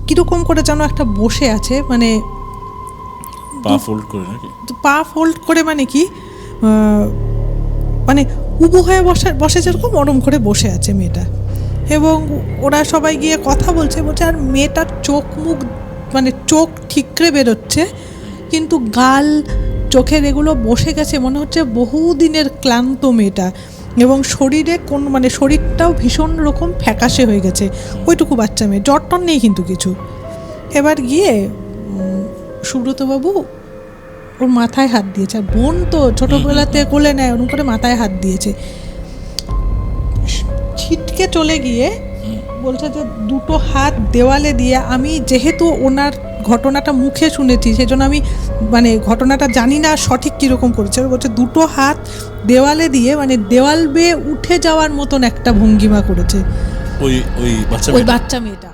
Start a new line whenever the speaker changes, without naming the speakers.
কীরকম করে যেন একটা বসে আছে, মানে
পা ফোল্ড করে নাকি?
পা ফোল্ড করে, মানে কি মানে উবু হয়ে বসে যেরকম ওরম করে বসে আছে মেয়েটা। এবং ওরা সবাই গিয়ে কথা বলছে, আর মেয়েটার চোখ মুখ, মানে চোখ ঠিকরে বেরোচ্ছে, কিন্তু গাল চোখের এগুলো বসে গেছে, মনে হচ্ছে বহুদিনের ক্লান্ত মেয়েটা। এবং শরীরে মানে শরীরটাও ভীষণ রকম ফ্যাকাশে হয়ে গেছে, ওইটুকু বাচ্চা মেয়ে, জ্বর টর নেই কিন্তু কিছু। এবার গিয়ে সুব্রতবাবু ওর মাথায় হাত দিয়েছে, আর বোন তো ছোটোবেলাতে কোলে নেয়, ওরকম করে মাথায় হাত দিয়েছে। ছিটকে চলে গিয়ে বলছে যে দুটো হাত দেওয়ালে দিয়ে, আমি যেহেতু ওনার ঘটনাটা মুখে শুনেছি সেজন্য আমি মানে ঘটনাটা জানি না সঠিক কীরকম করেছে, বলছে দুটো হাত দেওয়ালে দিয়ে মানে দেওয়াল বেয়ে উঠে যাওয়ার মতন একটা ভঙ্গিমা করেছে
ওই বাচ্চা
মেয়েটা।